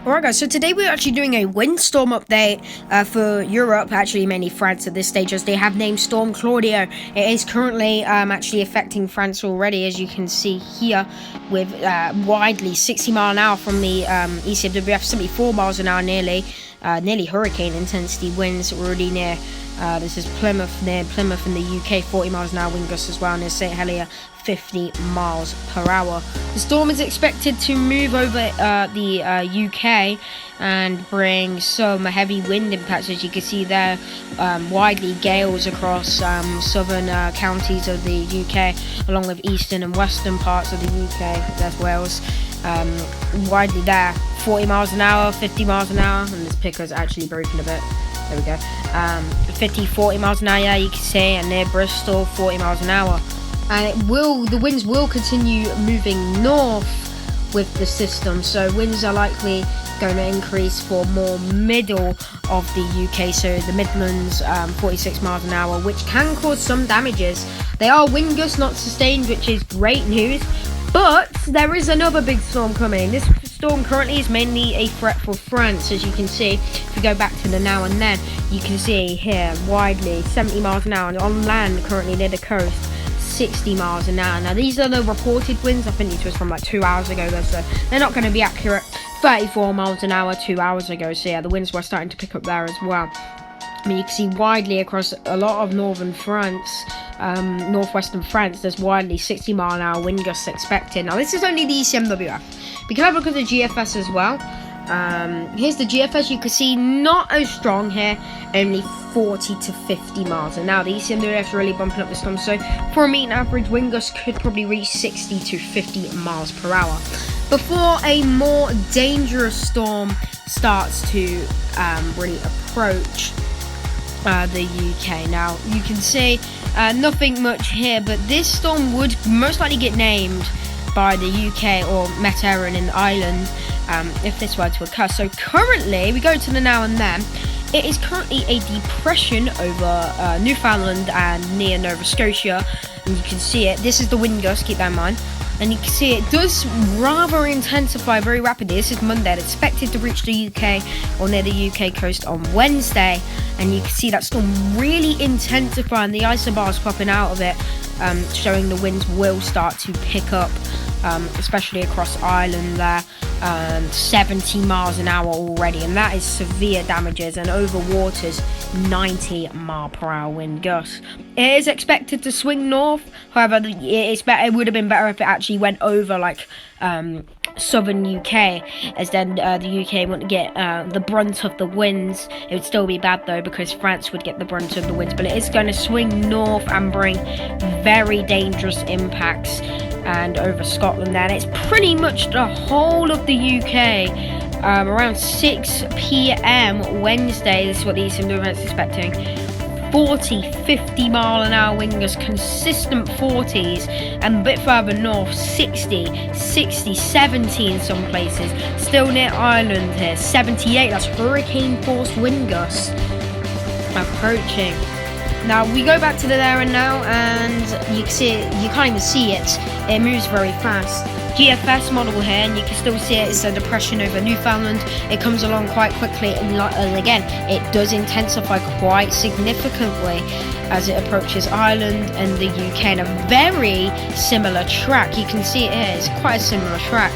Alright guys, so today we're actually doing a windstorm update for Europe, actually mainly France at this stage, as they have named Storm Claudio. It is currently actually affecting France already, as you can see here, with widely 60 mile an hour from the ECMWF, 74 miles an hour nearly hurricane intensity winds already near. This is near Plymouth in the UK, 40 miles an hour wind gusts as well, near St Helier, 50 miles per hour. The storm is expected to move over the UK and bring some heavy wind impacts, as you can see there, widely gales across southern counties of the UK, along with eastern and western parts of the UK. There's Wales. Widely there, 40 miles an hour, 50 miles an hour, and this picker's actually broken a bit. There we go. 40 miles an hour, yeah, you can see, and near Bristol, 40 miles an hour. And the winds will continue moving north with the system, so winds are likely going to increase for more middle of the UK, so the Midlands, 46 miles an hour, which can cause some damages. They are wind gusts, not sustained, which is great news, but there is another big storm coming. This storm currently is mainly a threat for France, as you can see. If we go back to the now and then, you can see here widely 70 miles an hour, and on land currently near the coast, 60 miles an hour. Now these are the reported winds. I think these was from like 2 hours ago, so they're not going to be accurate. 34 miles an hour 2 hours ago, so yeah, the winds were starting to pick up there as well. I mean, you can see widely across a lot of northern France, northwestern France, there's widely 60 mile an hour wind gusts expected. Now this is only the ECMWF. We can have a look at the GFS as well. Here's the GFS. You can see not as strong here, only 40 to 50 miles an hour. The ECMWF is really bumping up the storm, so for a mean average, wind gusts could probably reach 60 to 50 miles per hour before a more dangerous storm starts to really approach the UK. Now you can see nothing much here, but this storm would most likely get named by the UK or Met-Erin in Ireland if this were to occur. So currently, we go to the now and then, it is currently a depression over Newfoundland and near Nova Scotia, and you can see it. This is the wind gust, keep that in mind. And you can see it does rather intensify very rapidly. This is Monday. It's expected to reach the UK or near the UK coast on Wednesday. And you can see that storm really intensifying. The isobars popping out of it, showing the winds will start to pick up, especially across Ireland there. 70 miles an hour already, and that is severe damages, and over waters 90 mile per hour wind gusts. It is expected to swing north, however it would have been better if it actually went over like southern UK, as then the UK wouldn't get the brunt of the winds. It would still be bad though, because France would get the brunt of the winds, but it is going to swing north and bring very dangerous impacts and over Scotland. And it's pretty much the whole of the UK around 6 p.m. Wednesday. This is what the ECMWF is expecting. 40, 50 mile an hour wind gusts, consistent 40s, and a bit further north 60, 60, 70 in some places. Still near Ireland here, 78, that's hurricane force wind gusts approaching. Now we go back to the there and now, and you can see it, you can't even see it, it moves very fast. GFS model here, and you can still see it. It's a depression over Newfoundland. It comes along quite quickly, and again, it does intensify quite significantly as it approaches Ireland and the UK in a very similar track. You can see it here, it's quite a similar track,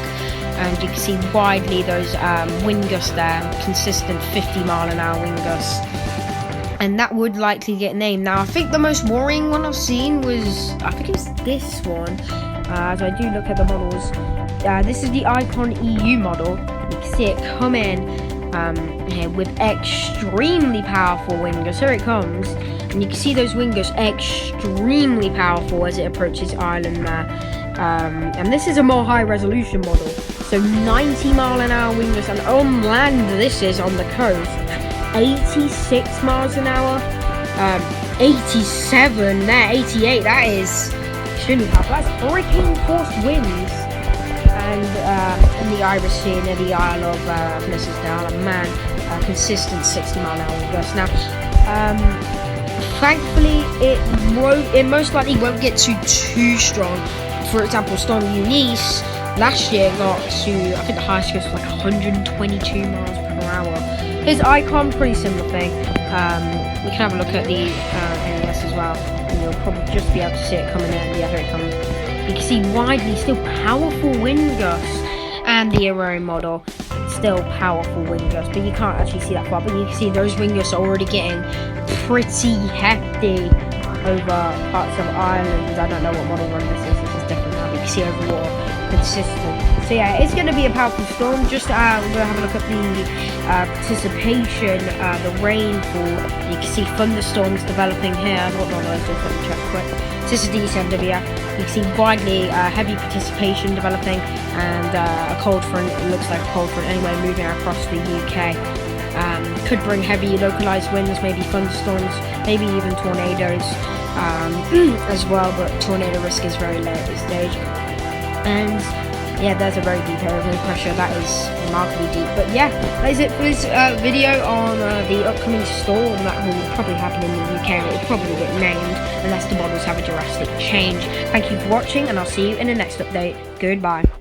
and you can see widely those wind gusts there, consistent 50 mile an hour wind gusts. And that would likely get named. Now, I think the most worrying one I've seen was, I think it was this one. As I do look at the models, this is the Icon EU model. You can see it come in here with extremely powerful wind gusts. Here it comes, and you can see those wind gusts extremely powerful as it approaches Ireland there. And this is a more high resolution model, so 90 mile an hour wind gusts, and on land this is on the coast. 86 miles an hour, 87 there, 88, that is extremely powerful. That's hurricane force winds. And in the Irish Sea, near the Isle of Man, consistent 60 mile an hour wind gusts. Now, thankfully, it most likely won't get too strong. For example, Storm Eunice Last year it got to, I think the highest was like 122 miles per hour. His icon, pretty similar thing. We can have a look at the NES as well, and you'll probably just be able to see it coming in. Yeah, here it comes. You can see widely still powerful wind gusts, and the Aero model, still powerful wind gusts, but you can't actually see that far. But you can see those wind gusts are already getting pretty hefty over parts of Ireland. I don't know what model run this is. This is different now. But you can see overall consistent. So yeah, it's going to be a powerful storm. Just we're going to have a look at the participation, the rainfall. You can see thunderstorms developing here. What not those? Just let me check quick. So this is the East End of here. You can see widely heavy participation developing, and a cold front. It looks like a cold front anyway, moving across the UK. Could bring heavy localized winds, maybe thunderstorms, maybe even tornadoes as well, but tornado risk is very low at this stage. And yeah, there's a very deep area of low pressure. That is remarkably deep. But yeah, that is it for this video on the upcoming storm that will probably happen in the UK. It will probably get named unless the models have a drastic change. Thank you for watching, and I'll see you in the next update. Goodbye.